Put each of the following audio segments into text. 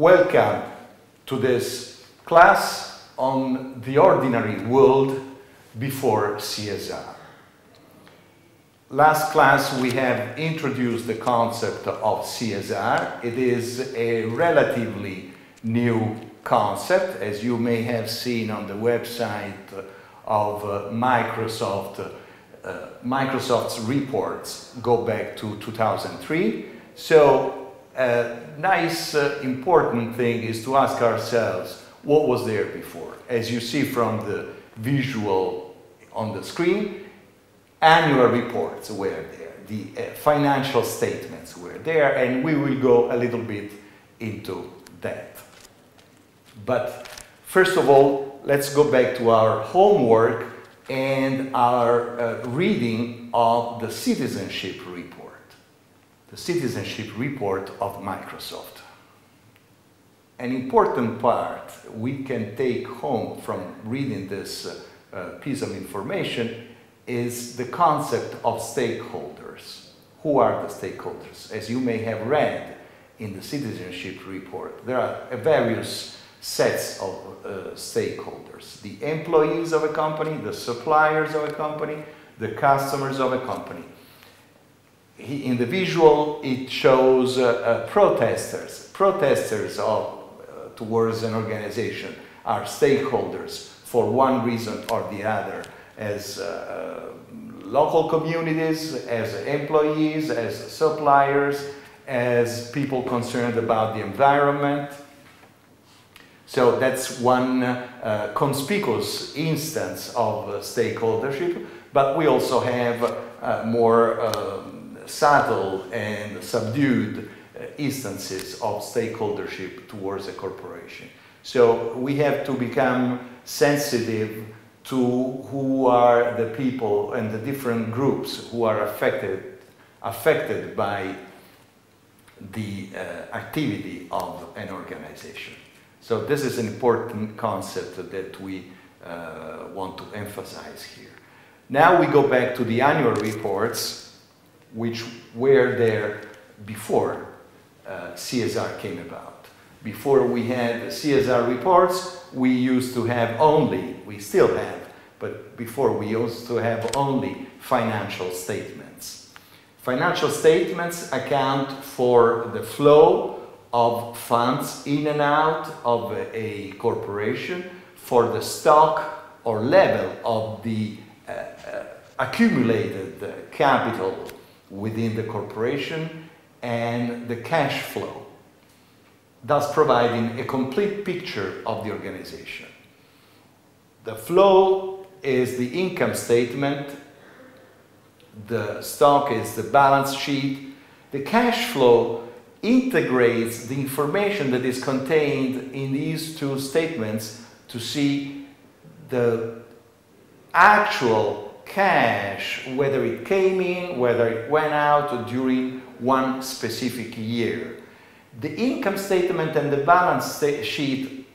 Welcome to this class on the ordinary world before CSR. Last class we have introduced the concept of CSR. It is a relatively new concept, as you may have seen on the website of Microsoft. Microsoft's reports go back to 2003. So a nice important thing is to ask ourselves what was there before. As you see from the visual on the screen, annual reports were there, the financial statements were there, and we will go a little bit into that. But first of all, let's go back to our homework and our reading of the citizenship report. The citizenship report of Microsoft. An important part we can take home from reading this piece of information is the concept of stakeholders. Who are the stakeholders? As you may have read in the citizenship report, there are various sets of stakeholders. The employees of a company, the suppliers of a company, the customers of a company. In the visual, it shows protesters. Protesters towards an organization are stakeholders for one reason or the other, as local communities, as employees, as suppliers, as people concerned about the environment. So that's one conspicuous instance of stakeholdership, but we also have more subtle and subdued instances of stakeholdership towards a corporation. So we have to become sensitive to who are the people and the different groups who are affected by the activity of an organization. So this is an important concept that we want to emphasize here. Now we go back to the annual reports, which were there before CSR came about. Before we had CSR reports, we used to have only, we still have, but before we used to have only financial statements. Financial statements account for the flow of funds in and out of a corporation, for the stock or level of the accumulated capital within the corporation, and the cash flow, thus providing a complete picture of the organization. The flow is the income statement, the stock is the balance sheet. The cash flow integrates the information that is contained in these two statements to see the actual cash, whether it came in, whether it went out during one specific year. The income statement and the balance sheet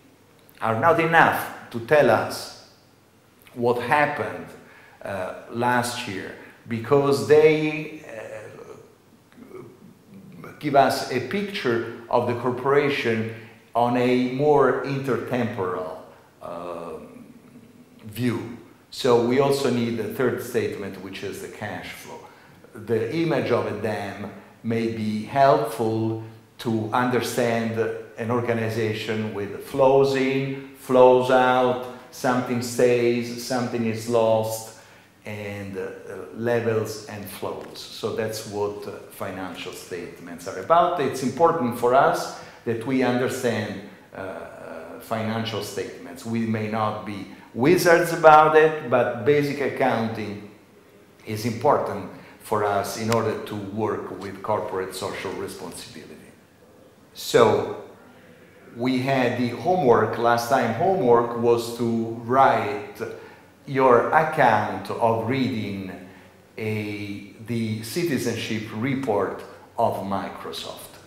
are not enough to tell us what happened last year, because they give us a picture of the corporation on a more intertemporal view. So we also need the third statement, which is the cash flow. The image of a dam may be helpful to understand an organization with flows in, flows out, something stays, something is lost, and levels and flows. So that's what financial statements are about. It's important for us that we understand financial statements. We may not be wizards about it, but basic accounting is important for us in order to work with corporate social responsibility. So we had the homework, last time homework was to write your account of reading the citizenship report of Microsoft.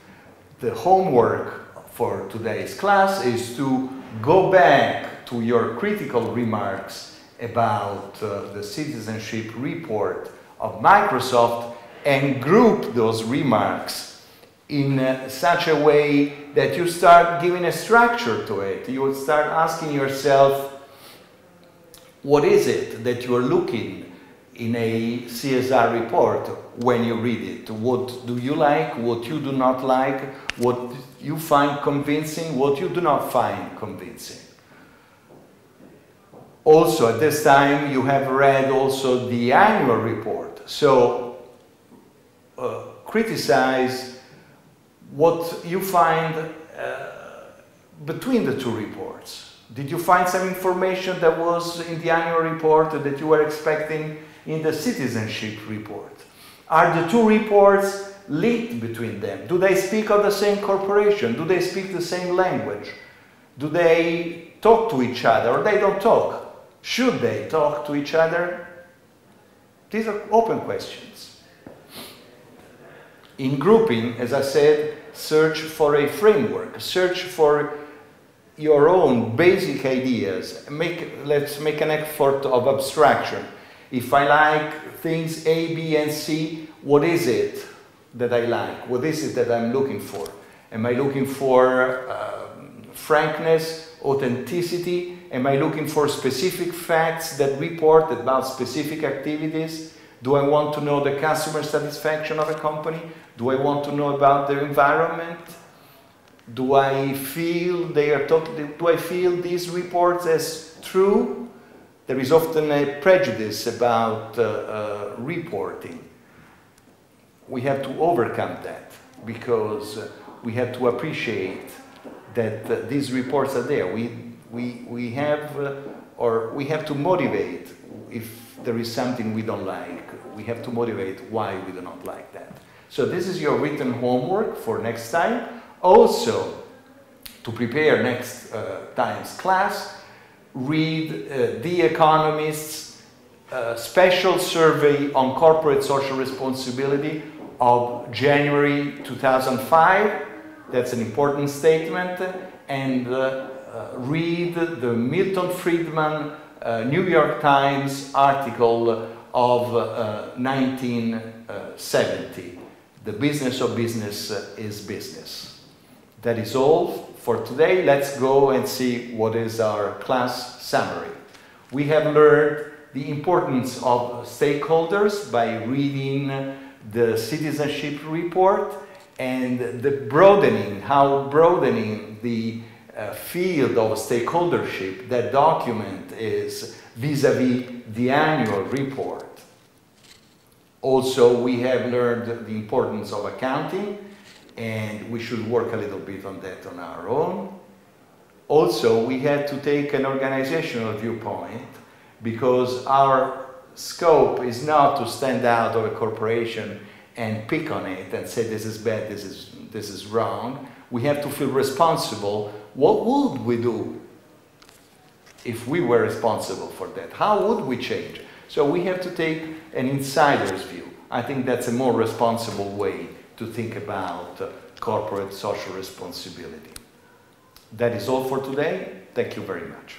The homework for today's class is to go back to your critical remarks about the citizenship report of Microsoft and group those remarks in such a way that you start giving a structure to it. You will start asking yourself, what is it that you are looking in a CSR report when you read it? What do you like, what you do not like, what you find convincing, what you do not find convincing? Also, at this time, you have read also the annual report. So, criticize what you find between the two reports. Did you find some information that was in the annual report that you were expecting in the citizenship report? Are the two reports linked between them? Do they speak of the same corporation? Do they speak the same language? Do they talk to each other or they don't talk? Should they talk to each other? These are open questions. In grouping, as I said, search for a framework, search for your own basic ideas. Let's make an effort of abstraction. If I like things A, B, and C, what is it that I like? What is it that I'm looking for? Am I looking for frankness, authenticity? Am I looking for specific facts that report about specific activities? Do I want to know the customer satisfaction of a company? Do I want to know about the environment? Do I feel do I feel these reports as true? There is often a prejudice about reporting. We have to overcome that because we have to appreciate that these reports are there. We have to motivate if there is something we don't like. We have to motivate why we do not like that. So this is your written homework for next time. Also, to prepare next time's class, read The Economist's special survey on corporate social responsibility of January 2005. That's an important statement. And read the Milton Friedman New York Times article of 1970. The business of business is business. That is all for today. Let's go and see what is our class summary. We have learned the importance of stakeholders by reading the citizenship report and how broadening the field of stakeholdership that document is vis-a-vis the annual report. Also, we have learned the importance of accounting, and we should work a little bit on that on our own. Also, we had to take an organizational viewpoint because our scope is not to stand out of a corporation and pick on it and say this is bad, this is wrong. We have to feel responsible. What would we do if we were responsible for that? How would we change? So we have to take an insider's view. I think that's a more responsible way to think about corporate social responsibility. That is all for today. Thank you very much.